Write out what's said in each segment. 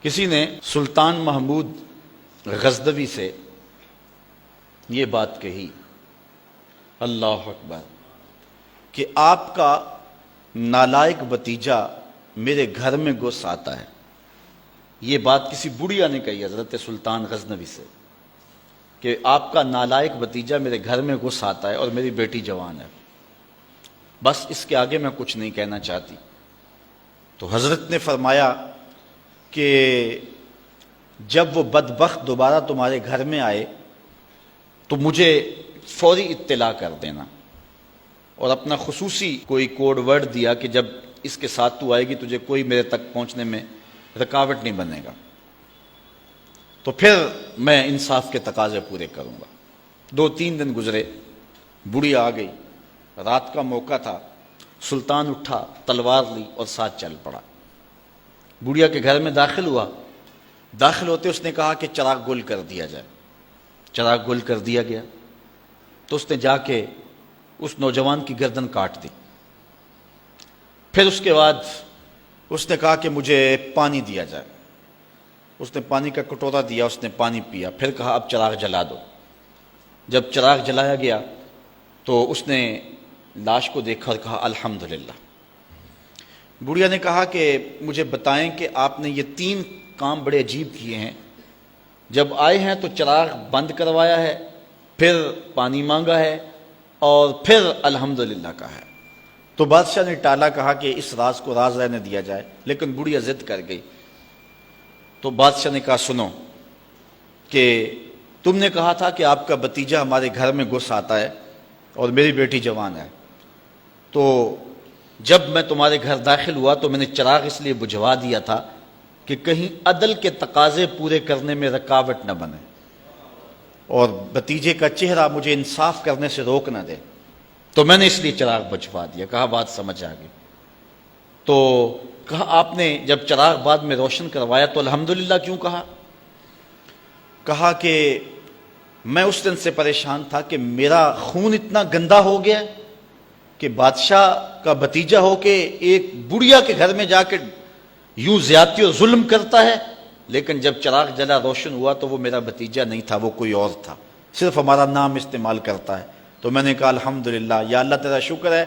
کسی نے سلطان محمود غزنوی سے یہ بات کہی، اللہ اکبر، کہ آپ کا نالائق بھتیجا میرے گھر میں گھس آتا ہے۔ یہ بات کسی بڑھیا نے کہی حضرت سلطان غزنوی سے کہ آپ کا نالائق بھتیجا میرے گھر میں گھس آتا ہے اور میری بیٹی جوان ہے، بس اس کے آگے میں کچھ نہیں کہنا چاہتی۔ تو حضرت نے فرمایا کہ جب وہ بدبخت دوبارہ تمہارے گھر میں آئے تو مجھے فوری اطلاع کر دینا، اور اپنا خصوصی کوئی کوڈ ورڈ دیا کہ جب اس کے ساتھ تو آئے گی تجھے کوئی میرے تک پہنچنے میں رکاوٹ نہیں بنے گا، تو پھر میں انصاف کے تقاضے پورے کروں گا۔ 2-3 دن گزرے، بڑھیا آ گئی، رات کا موقع تھا، سلطان اٹھا، تلوار لی اور ساتھ چل پڑا۔ بڑھیا کے گھر میں داخل ہوا، داخل ہوتے اس نے کہا کہ چراغ گل کر دیا جائے۔ چراغ گل کر دیا گیا تو اس نے جا کے اس نوجوان کی گردن کاٹ دی۔ پھر اس کے بعد اس نے کہا کہ مجھے پانی دیا جائے۔ اس نے پانی کا کٹورا دیا، اس نے پانی پیا، پھر کہا اب چراغ جلا دو۔ جب چراغ جلایا گیا تو اس نے لاش کو دیکھا اور کہا الحمدللہ۔ بڑھیا نے کہا کہ مجھے بتائیں کہ آپ نے یہ 3 کام بڑے عجیب کیے ہیں، جب آئے ہیں تو چراغ بند کروایا ہے، پھر پانی مانگا ہے، اور پھر الحمدللہ کہا ہے۔ تو بادشاہ نے ٹالا، کہا کہ اس راز کو راز رہنے دیا جائے، لیکن بڑھیا ضد کر گئی۔ تو بادشاہ نے کہا سنو کہ تم نے کہا تھا کہ آپ کا بھتیجا ہمارے گھر میں گھس آتا ہے اور میری بیٹی جوان ہے، تو جب میں تمہارے گھر داخل ہوا تو میں نے چراغ اس لیے بجھوا دیا تھا کہ کہیں عدل کے تقاضے پورے کرنے میں رکاوٹ نہ بنے اور بھتیجے کا چہرہ مجھے انصاف کرنے سے روک نہ دے، تو میں نے اس لیے چراغ بجھوا دیا۔ کہا بات سمجھ آ گئی۔ تو کہا آپ نے جب چراغ بعد میں روشن کروایا تو الحمدللہ کیوں کہا؟ کہا کہ میں اس دن سے پریشان تھا کہ میرا خون اتنا گندا ہو گیا کہ بادشاہ کا بھتیجا ہو کے ایک بڑھیا کے گھر میں جا کے یوں زیادتی اور ظلم کرتا ہے، لیکن جب چراغ جلا روشن ہوا تو وہ میرا بھتیجا نہیں تھا، وہ کوئی اور تھا، صرف ہمارا نام استعمال کرتا ہے۔ تو میں نے کہا الحمدللہ، یا اللہ تیرا شکر ہے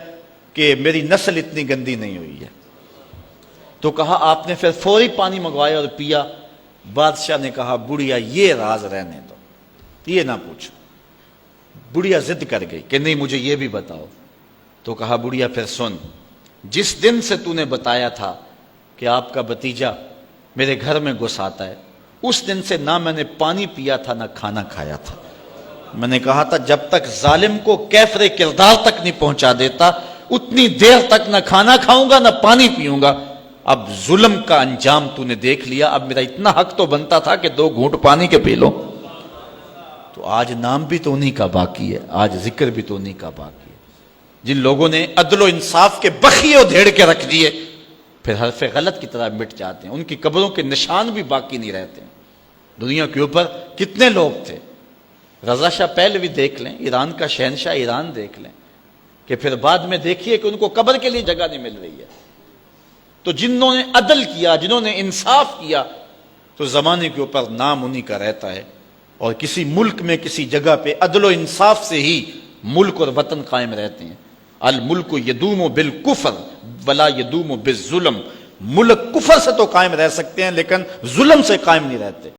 کہ میری نسل اتنی گندی نہیں ہوئی ہے۔ تو کہا آپ نے پھر فوری پانی منگوایا اور پیا۔ بادشاہ نے کہا بڑھیا یہ راز رہنے دو، یہ نہ پوچھو۔ بڑھیا ضد کر گئی کہ نہیں مجھے یہ بھی بتاؤ۔ تو کہا بڑھیا پھر سن، جس دن سے تو نے بتایا تھا کہ آپ کا بھتیجا میرے گھر میں گھس آتا ہے، اس دن سے نہ میں نے پانی پیا تھا نہ کھانا کھایا تھا۔ میں نے کہا تھا جب تک ظالم کو کیفر کردار تک نہیں پہنچا دیتا اتنی دیر تک نہ کھانا کھاؤں گا نہ پانی پیوں گا۔ اب ظلم کا انجام تو نے دیکھ لیا، اب میرا اتنا حق تو بنتا تھا کہ 2 گھونٹ پانی کے پی لو۔ تو آج نام بھی تو انہی کا باقی ہے، آج ذکر بھی تو انہی کا باقی ہے۔ جن لوگوں نے عدل و انصاف کے بخیے ادھیڑ کے رکھ دیے، پھر حرف غلط کی طرح مٹ جاتے ہیں، ان کی قبروں کے نشان بھی باقی نہیں رہتے ہیں۔ دنیا کے اوپر کتنے لوگ تھے، رضا شاہ پہلوی دیکھ لیں، ایران کا شہنشاہ ایران دیکھ لیں، کہ پھر بعد میں دیکھیے کہ ان کو قبر کے لیے جگہ نہیں مل رہی ہے۔ تو جنہوں نے عدل کیا، جنہوں نے انصاف کیا، تو زمانے کے اوپر نام انہی کا رہتا ہے، اور کسی ملک میں کسی جگہ پہ عدل و انصاف سے ہی ملک اور وطن قائم رہتے ہیں۔ الملک یدوم بالکفر ولا یدوم بالظلم، ملک کفر سے تو قائم رہ سکتے ہیں لیکن ظلم سے قائم نہیں رہتے۔